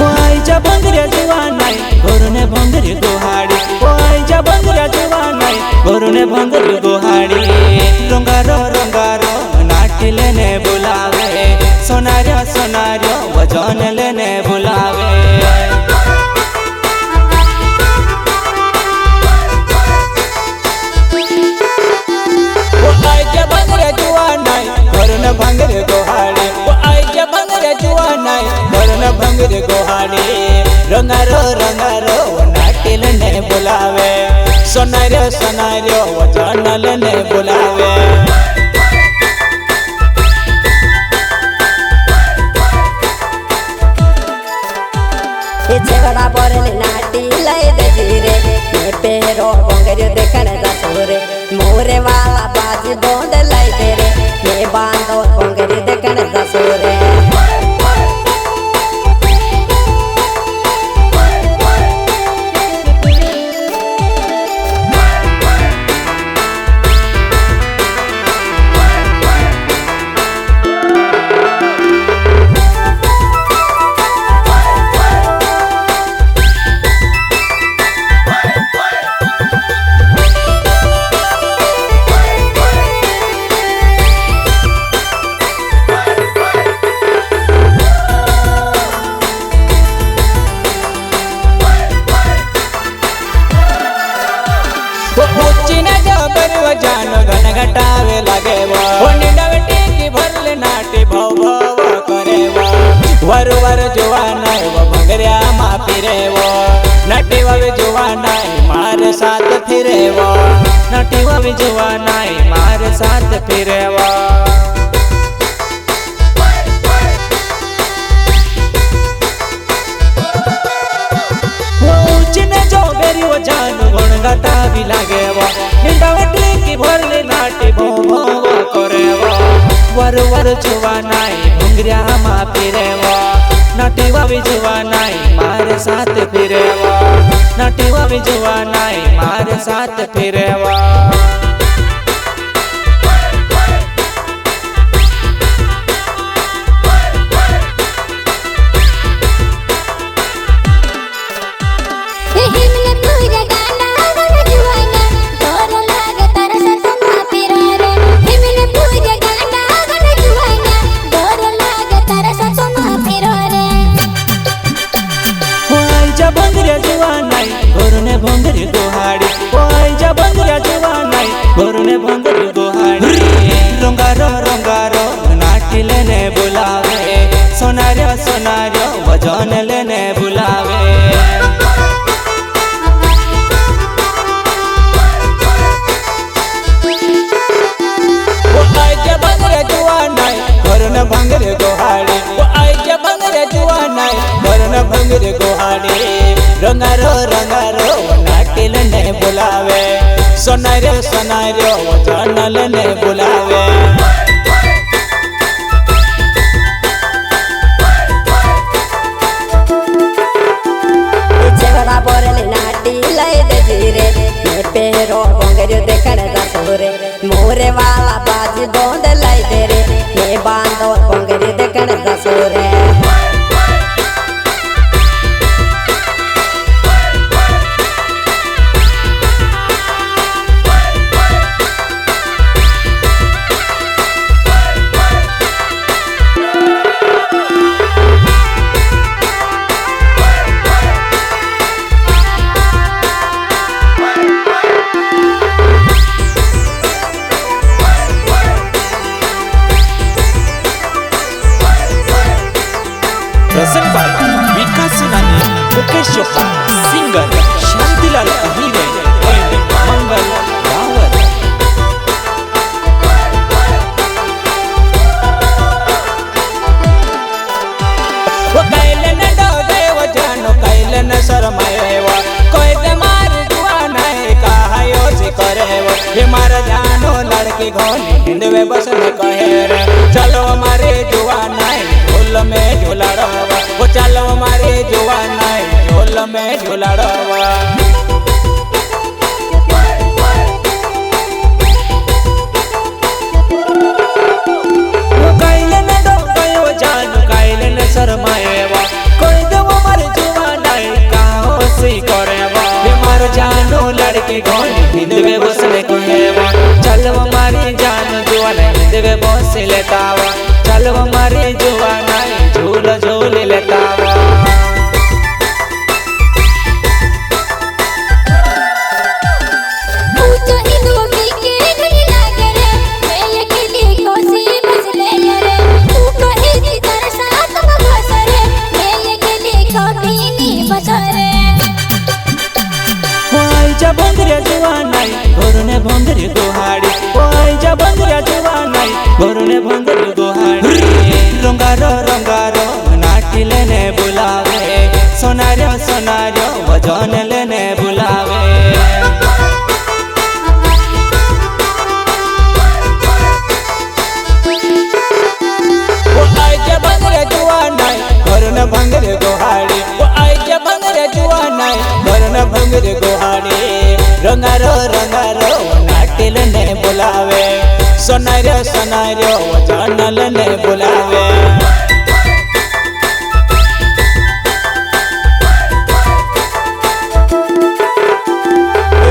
आईच्या भंगऱ्या जुवानाई घोरने भंगरी गोहाडी, आईच्या भंगऱ्या जुवानाई घोरने भंगरी गोहाडी। रंगारो रंगारो नाट्य लेने बुलावे, सोनारिया सोनारिया वजन लेने बुलावे। आईच्या भंगऱ्या जुवानाई घोरने भंगरी गोहाडी, आईच्या भंगऱ्या जुवानाई घोरने भंगरी गोहाडी। रंगारो रंगारो नाट्य लेने बुलावे, सोनारिया सोनारिया वजन लेने बुलावे। झगड़ा बोरले नाटी लय दे जीरे, मैं पेरो भंगरियो देखने दसुरे। मोरे वाला बाजी बोंद लय दे रे, मैं बांधो भंगरियो देखने दसुरे। घटावे लागे निडवटी की भरले नाटी भव भव करे। वर वर जुवाना भंगरिया मा फिरे, नटी ववी जुवाना मार साथ फिरे, नटी ववी जुवाना मार साथ फिरे। जो बेरी वो जान गुण घटावी लागे, निडवटी की भरले नाटी भो भो करे। वर वर जुवानाई भंगरिया मा फिरे, नटी ववी जुवानाई मारे साथ फिरे, नटी ववी जुवानाई मारे साथ फिरे। घोरने भंगरी गोहाड़ी, आईच्या भंगऱ्या जुवानाई घोरने भंगरी गोहाड़ी। रंगारो रंगारो नाट्य लेने बुलावे, सोनारिया सोनारिया वजन लेने बुलावे। आईच्या भंगऱ्या जुवानाई घोरने भंगरी गोहाड़ी, आईच्या भंगऱ्या जुवानाई घोरने भंगरी गोहाड़ी। रंगारो रंगारो नाट्य लेने बुलावे, सोनारिया सोनारिया वजन लेने बुलावे। झगड़ा बोरले नाटी लय दे जीरे, मैं पेरो भंगरियो देखने दसुरे। मोरे वाला बाजी बोंद लय दे रे, मैं बांधो भंगरियो देखने दसुरे। विकास नानी, मुकेश चोपड़ा, सिंगर शांतिलाल अहिरे, मंगल रावत। वो कैले न डोगे वो जानो कैले न शरमाए, कोई दे मार जुआना कहा योजी करे। ये मार जानो लड़की घोली हिंदवे बस में कहे रे, चलो हमारे जुआना झोल में झोलाड़ा, वो चलो हमारे जुआना झोल में झोलाड़ा। लड़की घोड़ी हिंदवे बसले कहेवा चलवा मारी जान जुआ नहीं हिंदवे बस लेतावा चलवा मारी जुआ नहीं झूल झूल लेतावा बंगरिया जुआ नहीं घोरने भंगरी गोहाड़ी ओय जा बंगरिया जुआ नहीं घोरने भंगरी गोहाड़ी रंगारो नाटी लेने बुलावे सोनारियो सोनारियो वजन लेने बुलावे ओय जा बंगरिया जुआ नहीं घोरने भंगरी गोहाड़ी ओय जा बंगरिया जुआ नहीं घोरने भंगरी गोहाड़ी रंगारो नाटिल ने बुलावे सोनारियो वजनल ने बुलावे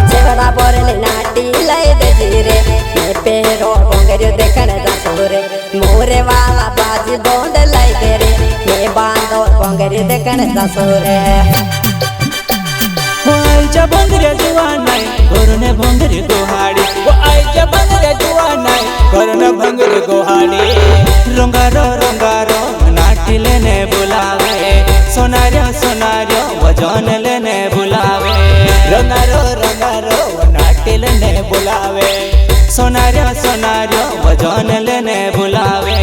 छेवड़ा बोरले नाटी लाई दे जीरे मैं पेरो बंगरियो देखने दसूरे मोरे वाला बाजी बोंद लाई दे रे मैं बांधो बंगरियो देखने दसूरे आईजा बंगरिया जुआ नहीं घोरने भंगरी गोहाड़ी वो आईजा बंगरिया जुआ नहीं घोरने भंगरी गोहाड़ी रंगारो नाटी लेने बुलावे सोनारियो वजन लेने बुलावे रंगारो नाटी लेने बुलावे सोनारियो वजन लेने बुलावे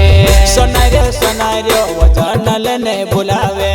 सोनारियो वजन लेने बुलावे।